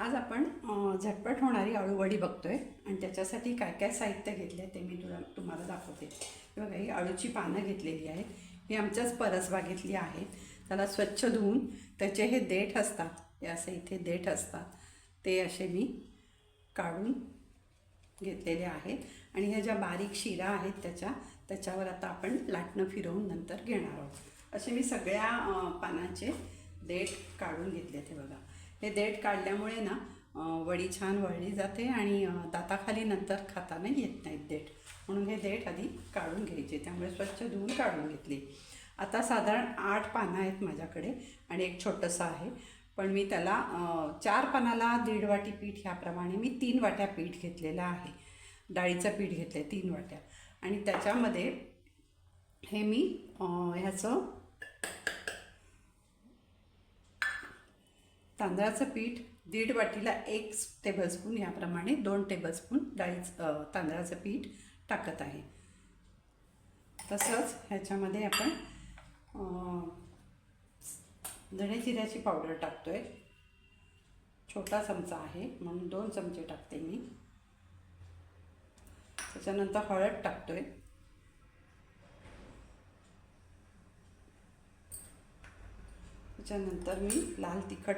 आज आपण झटपट होणारी अळूवडी बघतोय आणि त्याच्यासाठी काय काय साहित्य घेतले ते मी तुम्हाला दाखवते. हे बघा, ही अळूची पानं घेतलेली आहेत. ही आमच्याच परसबागेतली आहेत. त्याला स्वच्छ धुवून त्याचे हे देठ असतात, हे असे इथे देठ असतात, ते असे मी काढून घेतलेले आहेत. आणि ह्या ज्या बारीक शिरा आहेत त्याच्यावर आता आपण लाटणं फिरवून नंतर घेणार आहोत. असे मी सगळ्या पानांचे देठ काढून घेतले. ते बघा, हे देठ काढल्यामुळे ना वडी छान वळली जाते आणि दाताखाली नंतर खाताना येत नाहीत देठ, म्हणून हे देठ आधी काढून घ्यायचे. त्यामुळे स्वच्छ धुवून काढून घेतले. आता साधारण 8 पानं आहेत माझ्याकडे आणि एक छोटंसं आहे, पण मी त्याला 4 पानाला 1.5 वाटी पीठ ह्याप्रमाणे मी 3 वाट्या पीठ घेतलेलं आहे. डाळीचं पीठ घेतलं आहे 3 वाट्या. आणि त्याच्यामध्ये हे मी ह्याचं तांदळाचं पीठ 1.5 वाटीला 1 टेबलस्पून याप्रमाणे 2 टेबलस्पून तांदळाचं पीठ टाकत आहे. तसंच ह्याच्यामध्ये आपण धणे जिऱ्याची पावडर टाकतो आहे. छोटा चमचा आहे म्हणून 2 चमचे टाकते मी. त्याच्यानंतर हळद टाकतो आहे. त्याच्यानंतर मी लाल तिखट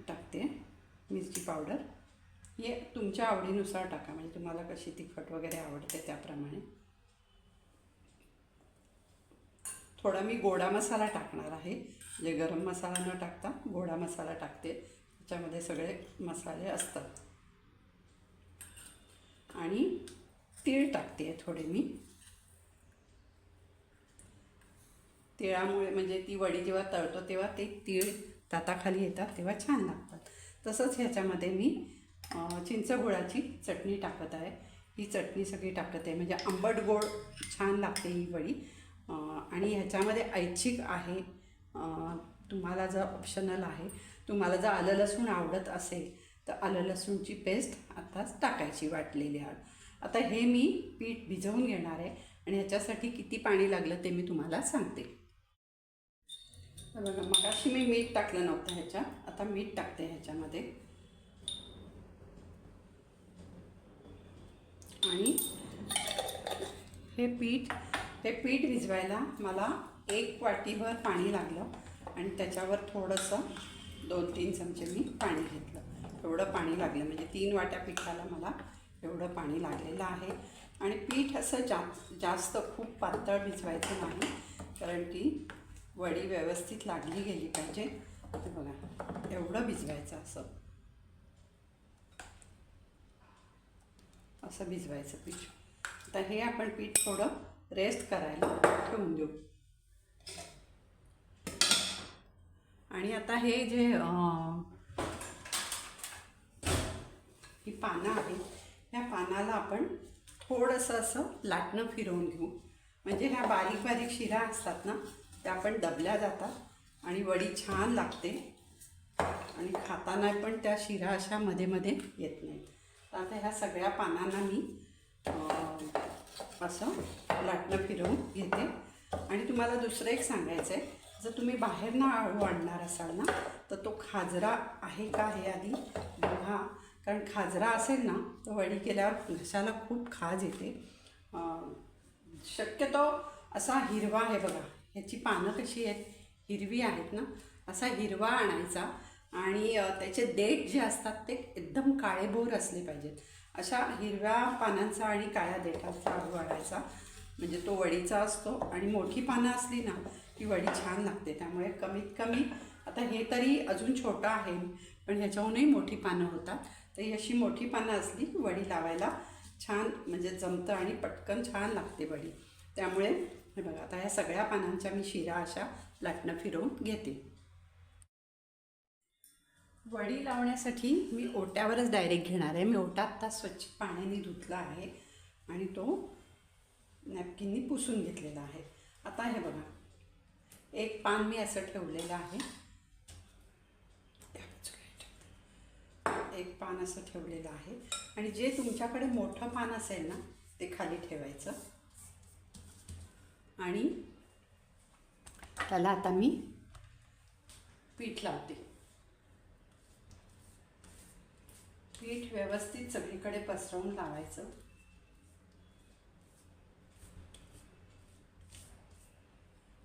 टाकते, मिरची पावडर. हे तुमच्या आवडीनुसार टाका, म्हणजे तुम्हाला कशी तिखट वगैरे आवडते त्याप्रमाणे. थोडा मी गोडा मसाला टाकणार आहे, म्हणजे गरम मसाला न टाकता गोडा मसाला टाकते. त्याच्यामध्ये सगळे मसाले असतात. आणि तीळ टाकते थोडे मी. तिळामुळे म्हणजे ती वडी जेव्हा तळतो तेव्हा ते तीळ दाताखाली येतात तेव्हा छान लागतात. तसंच ह्याच्यामध्ये मी चिंचगुळाची चटणी टाकत आहे. ही चटणी सगळी टाकत आहे, म्हणजे आंबट गोड छान लागते ही वडी. आणि ह्याच्यामध्ये ऐच्छिक आहे, तुम्हाला जर ऑप्शनल आहे. तुम्हाला जर आलं लसूण आवडत असेल तर आलं लसूणची पेस्ट आत्ताच टाकायची वाटलेली आहे. आता हे मी पीठ भिजवून घेणार आहे आणि ह्याच्यासाठी किती पाणी लागलं ते मी तुम्हाला सांगते. बघा, मगाशी मी मीठ टाकलं नव्हतं ह्याच्यात, आता मीठ टाकते ह्याच्यामध्ये. आणि हे पीठ भिजवायला मला 1 वाटीभर पाणी लागलं आणि त्याच्यावर थोडंसं 2-3 चमचे मी पाणी घेतलं. एवढं पाणी लागलं, म्हणजे 3 वाट्या पिठाला मला एवढं पाणी लागलेलं आहे. आणि पीठ असं जास्त खूप पातळ भिजवायचं नाही, कारण की वडी व्यवस्थित लागली गेली पाहिजे. ते बघा, एवढं भिजवायचं, असं भिजवायचं पीठ. आता हे आपण पीठ थोडं रेस्ट करायला ठेवून देऊ. आणि आता हे जे ही पानं आहेत, ह्या पानाला आपण थोडंसं असं लाटणं फिरवून घेऊ, म्हणजे ह्या बारीक बारीक शिरा असतात ना, त्या पण दबल्या जातात आणि वडी छान लागते. आणि खाताना पण त्या शिरा अशा मध्ये मध्ये येत नाहीत. तर आता ह्या सगळ्या पानांना मी असं लाटणं फिरवून घेते. आणि तुम्हाला दुसरं एक सांगायचं आहे, जर तुम्ही बाहेरनं अळू आणणार असाल ना, तर तो खाजरा आहे का हे आधी बघा. कारण खाजरा असेल ना तर वडी केल्यावर घशाला खूप खाज येते. शक्यतो असा हिरवा आहे बघा, ह्याची पानं कशी आहेत, हिरवी आहेत ना, असा हिरवा आणायचा. आणि त्याचे देठ जे असतात ते एकदम काळेभोर असले पाहिजेत. अशा हिरव्या पानांचा आणि काळ्या देठाचा अळू आणायचा, म्हणजे तो वडीचा असतो. आणि मोठी पानं असली ना की वडी छान लागते. त्यामुळे कमीत कमी, आता हे तरी अजून छोटं आहे, पण ह्याच्याहूनही मोठी पानं होतात. तर ही अशी मोठी पानं असली की वडी लावायला छान, म्हणजे जमतं आणि पटकन छान लागते वडी. त्यामुळे हे बघा, आता ह्या सगळ्या पानांच्या मी शिरा अशा लाटणं फिरवून घेते. वडी लावण्यासाठी मी ओट्यावरच डायरेक्ट घेणार आहे. मी ओटा आत्ता स्वच्छ पाण्याने धुतला आहे आणि तो नॅपकिननी पुसून घेतलेला आहे. आता हे बघा, एक पान मी असं ठेवलेलं आहे, एक पान असं ठेवलेलं आहे. आणि जे तुमच्याकडे मोठं पान असेल ना ते खाली ठेवायचं. आणि त्याला आता मी पीठ लावते. पीठ व्यवस्थित सगळीकडे पसरवून लावायचं.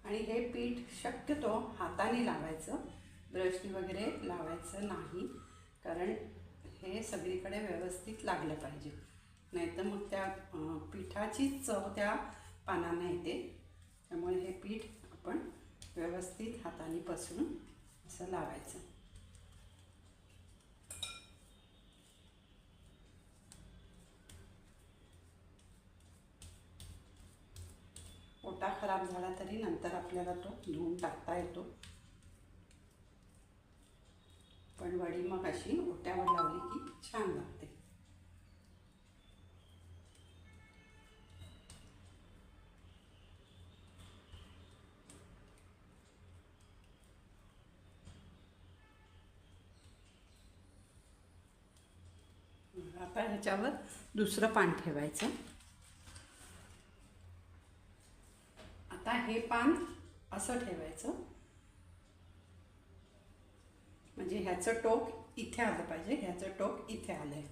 आणि हे पीठ शक्यतो हाताने लावायचं, ब्रशनी वगैरे लावायचं नाही, कारण हे सगळीकडे व्यवस्थित लागलं पाहिजे. नाहीतर मग त्या पिठाची चव त्या पानांना येते. त्यामुळे हे पीठ आपण व्यवस्थित हाताने पसरून असं लावायचं. ओटा खराब झाला तरी नंतर आपल्याला तो धुवून टाकता येतो, पण वडी मग अशी ओट्यावर लावली की छान लागते. आता ह्याच्यावर दुसरं पान ठेवायचं. आता हे पान असं ठेवायचं, म्हणजे ह्याचं टोक इथे आलं पाहिजे, ह्याचं टोक इथे आलंय.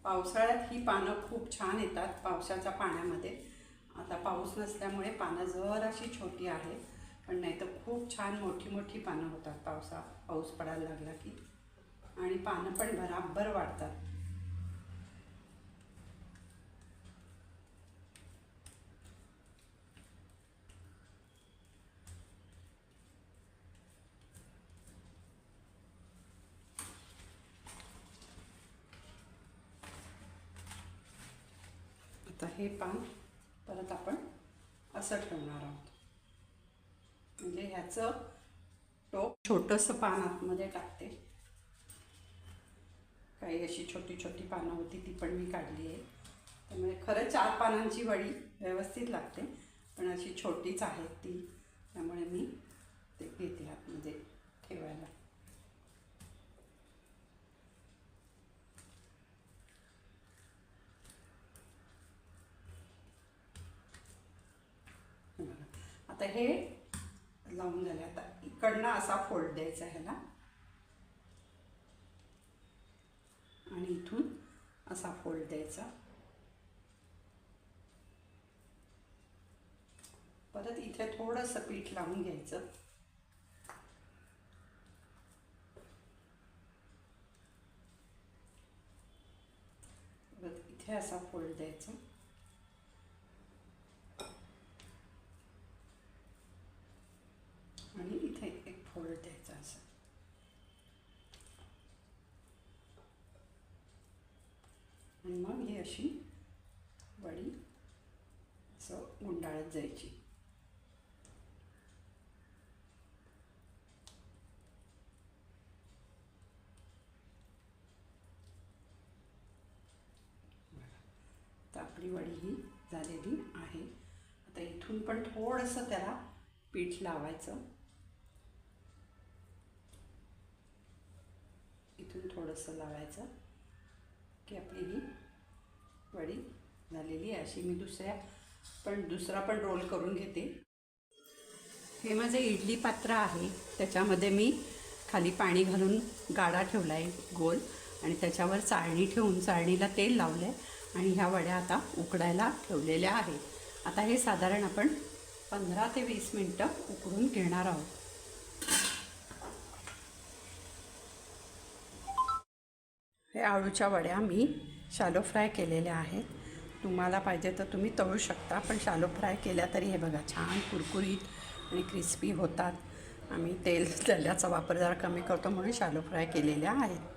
पावसाळ्यात ही पानं खूप छान येतात पावसाच्या पाण्यामध्ये. आता पाऊस नसल्यामुळे पानं जराशी छोटी आहेत, पण नाही तर खूप छान मोठी मोठी पानं होतात पाऊस पडायला लागला की. आणि पानं पण भराभर वाढतात. आता हे पान परत आपण असं ठेवणार आहोत, म्हणजे ह्याचं टोक छोटंसं पान आतमध्ये टाकते. काही अशी छोटी छोटी पानं होती ती पण मी काढली आहे. त्यामुळे खरं 4 पानांची वडी व्यवस्थित लागते, पण अशी छोटीच आहेत ती, त्यामुळे मी ते घेते आतमध्ये ठेवायला. आता हे लावून झाले. आता इकडनं असा फोल्ड द्यायचा ह्याला, आणि इथून असा फोल्ड द्यायचा. परत इथे थोडंसं पीठ लावून घ्यायचं. परत इथे असा फोल्ड द्यायचा. आणि इथे एक फोल्ड द्यायचा असं. आणि मग ही अशी वडी असं गुंडाळत जायची. तर आपली वडी ही झालेली आहे. आता इथून पण थोडंसं त्याला पीठ लावायचं. इथून थोडंसं लावायचं की आपली ही वडी झालेली आहे. अशी मी दुसरा पण रोल करून घेते. हे माझे इडली पात्र आहे, त्याच्यामध्ये मी खाली पाणी घालून गाडा ठेवला आहे गोल, आणि त्याच्यावर चाळणी ठेवून चाळणीला तेल लावलं आहे. आणि ह्या वड्या आता उकडायला ठेवलेल्या आहेत. आता हे साधारण आपण 15 ते 20 मिनटं उकडून घेणार आहोत. हे आळूच्या वड्या मी शालो फ्राय केलेल्या आहेत. तुम्हाला पाहिजे तर तुम्ही तळू शकता, पण शालो फ्राय केल्या तरी हे बघा छान कुरकुरीत आणि क्रिस्पी होतात. आम्ही तेलाचा वापर जरा कमी करतो म्हणून शालो फ्राय केलेल्या आहेत.